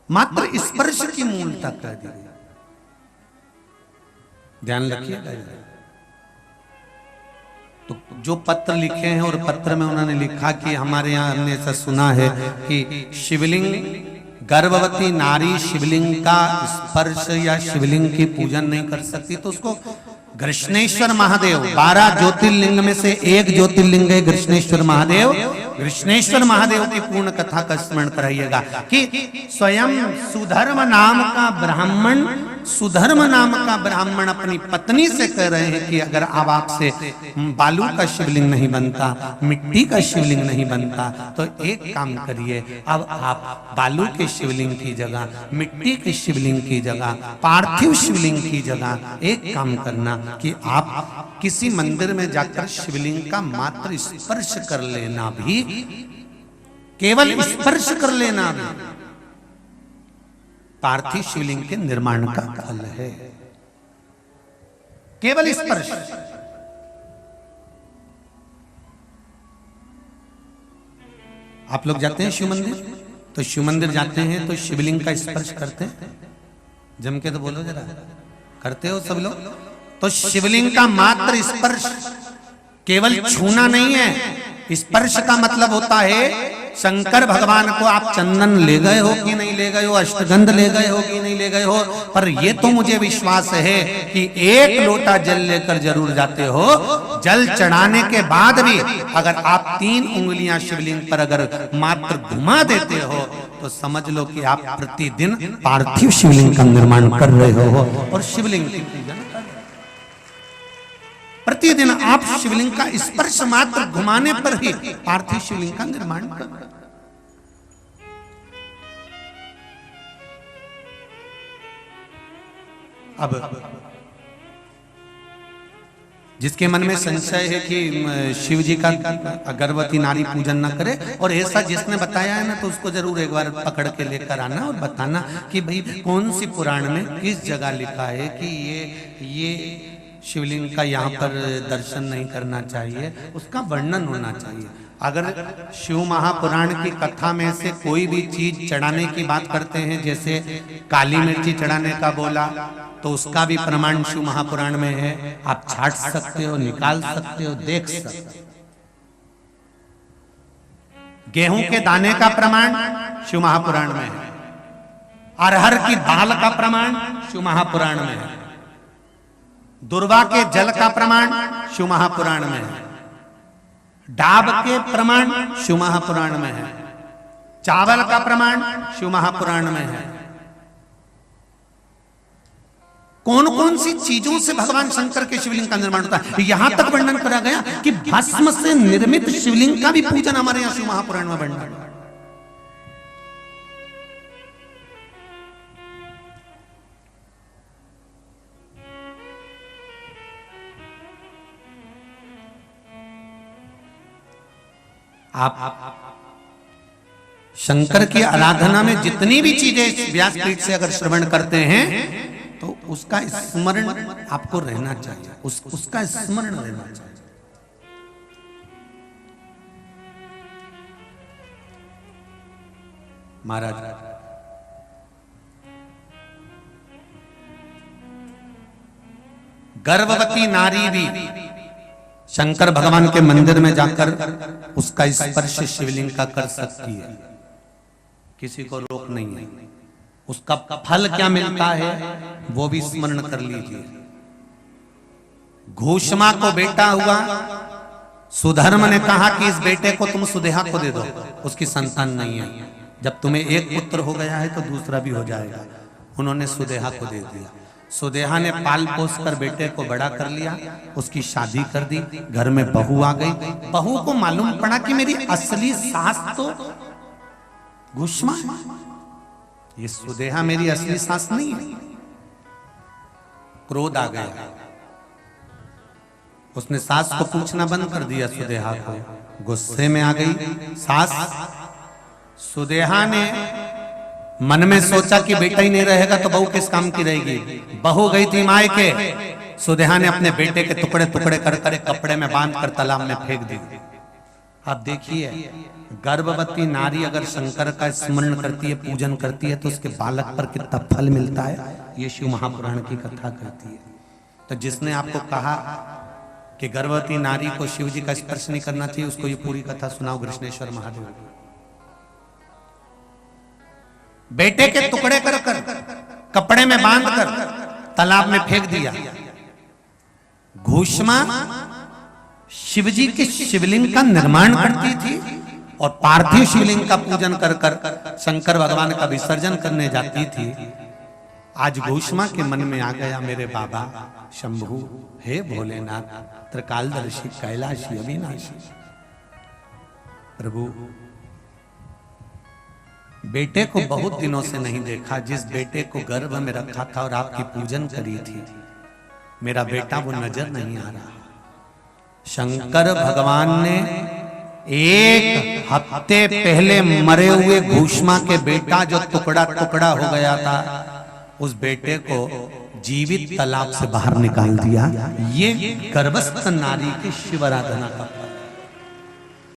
मात्र स्पर्श की मूलता कह दी गई। ध्यान रखिएगा। तो जो पत्र लिखे हैं और पत्र में उन्होंने लिखा कि हमारे यहाँ हमने ऐसा सुना है कि शिवलिंग, गर्भवती नारी शिवलिंग का स्पर्श या शिवलिंग की पूजन नहीं कर सकती, तो उसको कृष्णेश्वर महादेव, 12 ज्योतिर्लिंग में से एक ज्योतिर्लिंग है कृष्णेश्वर महादेव। कृष्णेश्वर महादेव की पूर्ण कथा का स्मरण कराइएगा कि स्वयं सुधर्म नाम का ब्राह्मण, सुधर्म नाम का ब्राह्मण अपनी पत्नी से कह रहे हैं कि अगर अब आपसे बालू का शिवलिंग नहीं बनता, मिट्टी का शिवलिंग नहीं बनता, तो एक काम करिए, अब आप बालू के शिवलिंग की जगह, मिट्टी के शिवलिंग की जगह, पार्थिव शिवलिंग की जगह एक काम करना कि आप किसी मंदिर में जाकर शिवलिंग का मात्र स्पर्श कर लेना भी, केवल स्पर्श कर लेना भी पार्थिव शिवलिंग के निर्माण का फल है। केवल स्पर्श। आप लोग जाते हैं शिव मंदिर, तो शिव मंदिर जाते हैं तो शिवलिंग का स्पर्श करते हैं? जम के तो बोलो जरा, करते हो सब लोग? तो शिवलिंग का मात्र स्पर्श, केवल छूना नहीं है। स्पर्श का मतलब होता है शंकर भगवान को आप चंदन ले गए हो कि नहीं ले गए हो, अष्टगंध ले गए हो कि नहीं ले गए हो, पर ये तो मुझे विश्वास है कि एक लोटा जल लेकर जरूर जाते हो। जल चढ़ाने के बाद भी अगर आप 3 उंगलियां शिवलिंग पर अगर मात्र घुमा देते हो तो समझ लो कि आप प्रतिदिन पार्थिव शिवलिंग का निर्माण कर रहे हो और शिवलिंग की पूजन कर रहे हो। प्रतिदिन आप शिवलिंग का स्पर्श मात्र घुमाने पर ही पार्थिव शिवलिंग का निर्माण कर रहे हो। अब जिसके मन में संशय है कि शिव जी का गर्भवती नारी पूजन न करे, और ऐसा जिसने बताया है ना, तो उसको जरूर एक बार पकड़ के लेकर आना और बताना कि भाई कौन सी पुराण में किस जगह लिखा है कि ये शिवलिंग का यहाँ पर दर्शन नहीं करना चाहिए, उसका वर्णन होना चाहिए। अगर शिव महापुराण की कथा में से कोई भी चीज चढ़ाने की बात करते हैं, जैसे काली मिर्ची चढ़ाने का बोला, तो उसका भी प्रमाण शिव महापुराण में है। आप छाट सकते हो, निकाल सकते हो, देख सकते हो। गेहूं के दाने का प्रमाण शिव महापुराण में है। अरहर की दाल का प्रमाण शिव महापुराण में है। दुर्वा के जल का प्रमाण शिव महापुराण में है। डाब के प्रमाण शिव महापुराण में है। चावल का प्रमाण शिव महापुराण में है। कौन कौन सी चीजों से भगवान शंकर के शिवलिंग का निर्माण होता है, यहां तक वर्णन करा गया कि भस्म से निर्मित शिवलिंग का भी पूजन हमारे यहां शिव महापुराण में वर्णन। आप शंकर की आराधना में जितनी भी चीजें व्यासपीठ से अगर श्रवण करते हैं तो उसका स्मरण आपको रहना चाहिए, उसका स्मरण रहना चाहिए। महाराज गर्भवती नारी भी शंकर भगवान के मंदिर में जाकर उसका स्पर्श शिवलिंग का कर सकती है, किसी को रोक नहीं है। उसका फल क्या मिलता है वो भी स्मरण कर लीजिए। घोषमा को बेटा हुआ, सुधर्म ने कहा कि इस बेटे को तुम सुदेहा को दे दो, उसकी संतान नहीं है। जब तुम्हें एक पुत्र हो गया है तो दूसरा भी हो जाएगा। उन्होंने सुदेहा को दे दिया। सुदेहा ने पाल पोस कर बेटे को बड़ा कर लिया, उसकी शादी कर दी, घर में बहू आ गई। बहू को मालूम पड़ा कि मेरी असली सास तो घोषमा है, ये सुदेहा मेरी असली सास नहीं है। क्रोध आ गया, उसने सास को पूछना बंद कर दिया सुदेहा को। गुस्से में आ गई सास। सुदेहा ने मन में सोचा कि बेटा ही नहीं रहेगा तो बहू किस काम की रहेगी। बहू गई थी मायके, सुदेहा ने अपने बेटे के टुकड़े टुकड़े कर कर कपड़े में बांध कर तालाब में फेंक दी। आप देखिए गर्भवती नारी अगर शंकर का स्मरण करती है, पूजन करती है, तो उसके बालक पर कितना फल मिलता है, ये शिव महापुराण की कथा कहती है। तो जिसने आपको कहा कि गर्भवती नारी को शिव जी का स्पर्श नहीं करना चाहिए, उसको ये पूरी कथा सुनाओ कृष्णेश्वर महादेव। बेटे के टुकड़े कर कर कपड़े में बांध कर तालाब में फेंक दिया। घूष्मा शिवजी के शिवलिंग का निर्माण करती थी और पार्थिव शिवलिंग का पूजन कर कर शंकर भगवान का विसर्जन करने जाती थी। आज घूष्मा के मन में आ गया, मेरे बाबा शंभु, हे भोलेनाथ, त्रिकालदर्शी, कैलाशी, अविनाशी, प्रभु बेटे को बहुत दिनों से नहीं देखा, जिस बेटे को गर्भ में रखा था और आपकी पूजन करी थी, मेरा बेटा वो नजर नहीं आ रहा। शंकर भगवान ने एक हफ्ते पहले मरे हुए घूष्मा के बेटा जो टुकड़ा टुकड़ा हो गया था, उस बेटे को जीवित तालाब से बाहर निकाल दिया। ये गर्भस्थ नारी की शिव आराधना का